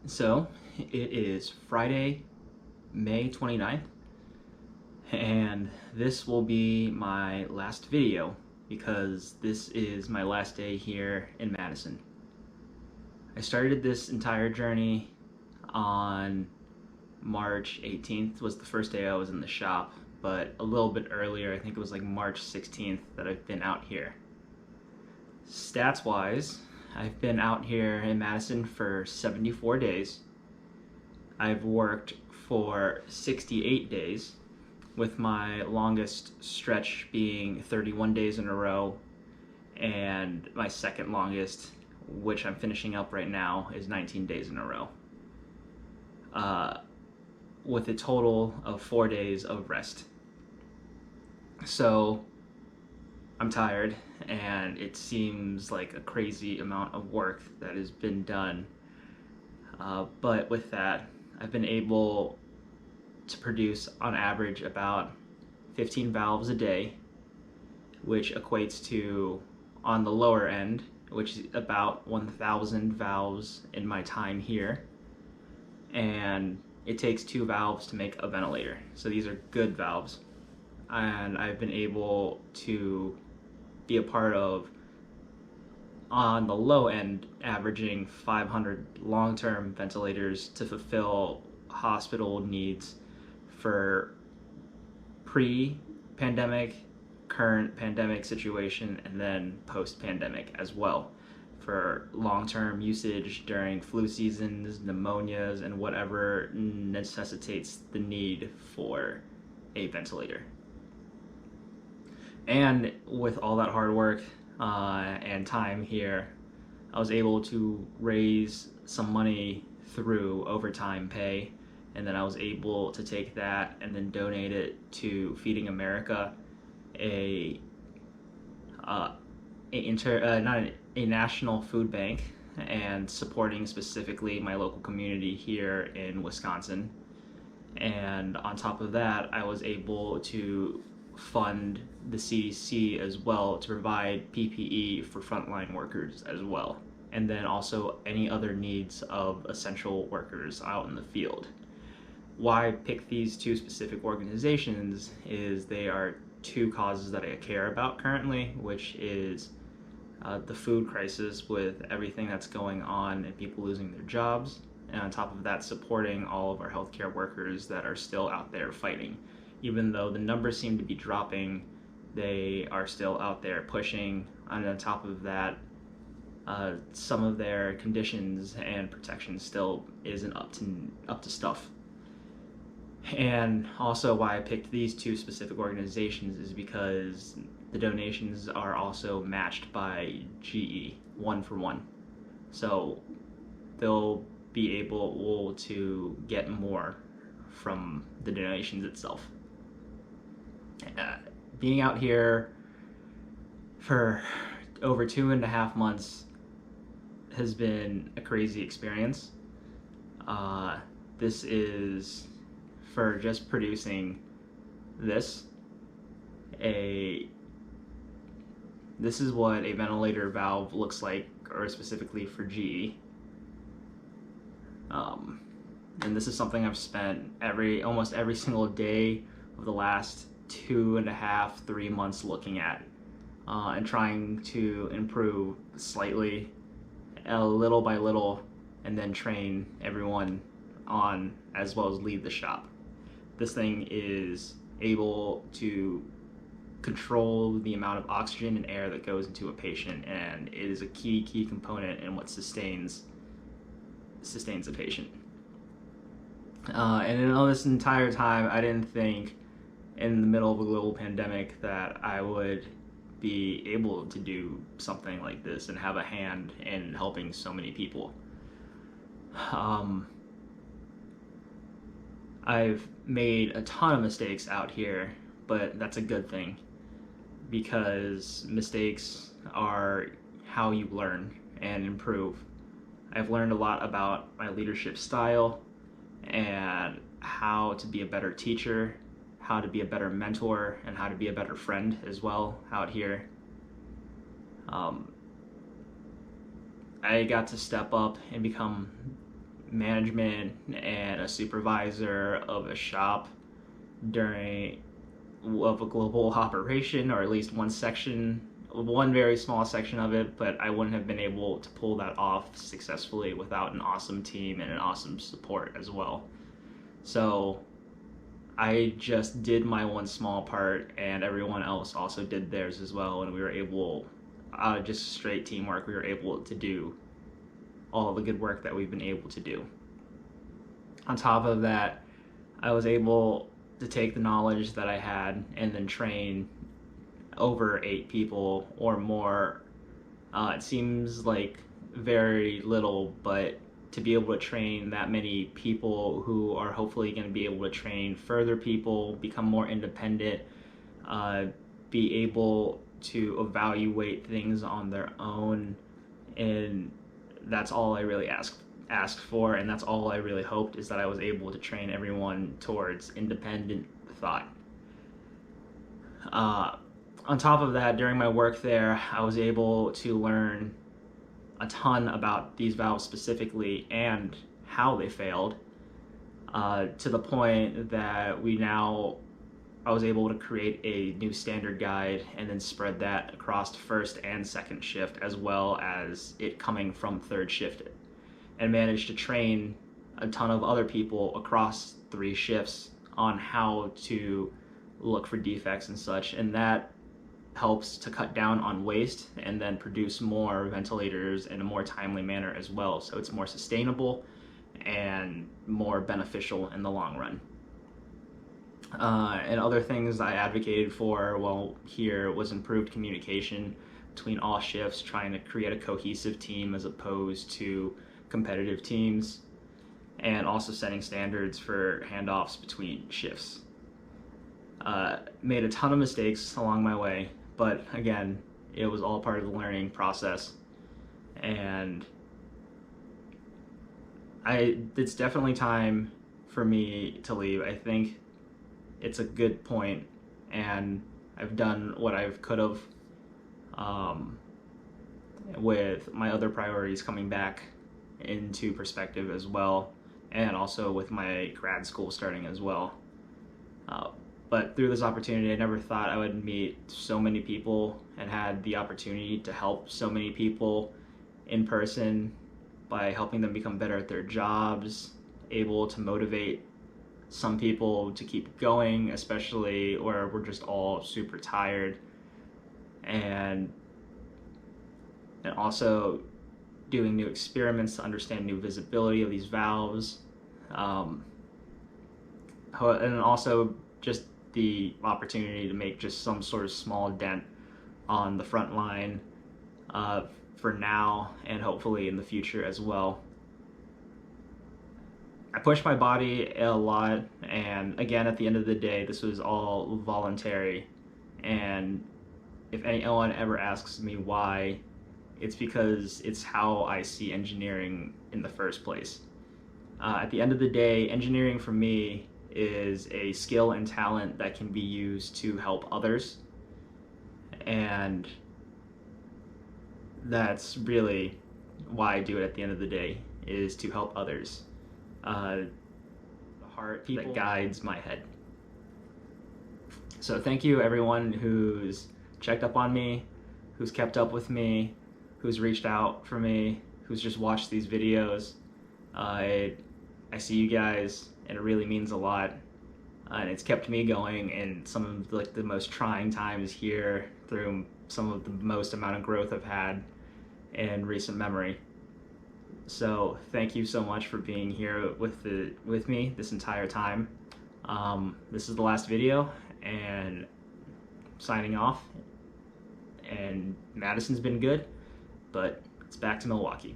So it is Friday, May 29th, and this will be my last video because this is my last day here in Madison. I started this entire journey on March 18th was the first day I was in the shop, but a little bit earlier, I think it was like March 16th that I've been out here. Stats wise, I've been out here in Madison for 74 days. I've worked for 68 days, with my longest stretch being 31 days in a row, and my second longest, which I'm finishing up right now, is 19 days in a row. Uh, with a total of 4 days of rest. So I'm tired, and it seems like a crazy amount of work that has been done. But with that, I've been able to produce on average about 15 valves a day, which equates to, on the lower end, which is about 1,000 valves in my time here. And it takes 2 valves to make a ventilator. So these are good valves. And I've been able to be a part of, on the low end, averaging 500 long-term ventilators to fulfill hospital needs for pre-pandemic, current pandemic situation, and then post-pandemic as well, for long-term usage during flu seasons, pneumonias, and whatever necessitates the need for a ventilator. And with all that hard work and time here, I was able to raise some money through overtime pay, and then I was able to take that and then donate it to Feeding America, a not a national food bank, and supporting specifically my local community here in Wisconsin. And on top of that, I was able to fund the CDC as well to provide PPE for frontline workers as well, and then also any other needs of essential workers out in the field. Why I pick these two specific organizations is they are two causes that I care about currently, which is the food crisis with everything that's going on and people losing their jobs, and on top of that, supporting all of our healthcare workers that are still out there fighting. Even though the numbers seem to be dropping, they are still out there pushing, and on top of that, some of their conditions and protection still isn't up to stuff. And also why I picked these two specific organizations is because the donations are also matched by GE, 1 for 1. So they'll be able to get more from the donations itself. Being out here for over 2.5 months has been a crazy experience. This is for just producing this. This is what a ventilator valve looks like, or specifically for GE. And this is something I've spent almost every single day of the last 2.5, 3 months looking at, and trying to improve slightly, little by little, and then train everyone on, as well as lead the shop. This thing is able to control the amount of oxygen and air that goes into a patient, and it is a key component in what sustains a patient. And in all this entire time, I didn't think in the middle of a global pandemic that I would be able to do something like this and have a hand in helping so many people. I've made a ton of mistakes out here, but that's a good thing, because mistakes are how you learn and improve. I've learned a lot about my leadership style and how to be a better teacher, how to be a better mentor, and how to be a better friend as well out here. I got to step up and become management and a supervisor of a shop during of a global operation, or at least one very small section of it, but I wouldn't have been able to pull that off successfully without an awesome team and an awesome support as well. So I just did my one small part, and everyone else also did theirs as well, and we were able, just straight teamwork, we were able to do all the good work that we've been able to do. On top of that, I was able to take the knowledge that I had and then train over 8 people or more. It seems like very little, but to be able to train that many people who are hopefully going to be able to train further people, become more independent, be able to evaluate things on their own, and that's all I really asked for, and that's all I really hoped, is that I was able to train everyone towards independent thought. On top of that, during my work there, I was able to learn a ton about these valves specifically and how they failed, to the point that I was able to create a new standard guide and then spread that across first and second shift, as well as it coming from third shift, and managed to train a ton of other people across 3 shifts on how to look for defects and such, and that helps to cut down on waste and then produce more ventilators in a more timely manner as well. So it's more sustainable and more beneficial in the long run. And other things I advocated for while here was improved communication between all shifts, trying to create a cohesive team as opposed to competitive teams, and also setting standards for handoffs between shifts. Made a ton of mistakes along my way, but again, it was all part of the learning process, and it's definitely time for me to leave. I think it's a good point, and I've done what I could have, with my other priorities coming back into perspective as well, and also with my grad school starting as well. But through this opportunity, I never thought I would meet so many people and had the opportunity to help so many people in person by helping them become better at their jobs, able to motivate some people to keep going, especially where we're just all super tired, and also doing new experiments to understand new visibility of these valves, and also just the opportunity to make just some sort of small dent on the front line, for now and hopefully in the future as well. I pushed my body a lot, and again, at the end of the day, this was all voluntary, and if anyone ever asks me why, it's because it's how I see engineering in the first place. At the end of the day, engineering for me is a skill and talent that can be used to help others, and that's really why I do it at the end of the day, is to help others. The heart that guides my head. So thank you everyone who's checked up on me, who's kept up with me, who's reached out for me, who's just watched these videos. I see you guys, and it really means a lot, and it's kept me going in some of the most trying times here, through some of the most amount of growth I've had in recent memory. So thank you so much for being here with me this entire time. This is the last video, and signing off. And Madison's been good, but it's back to Milwaukee.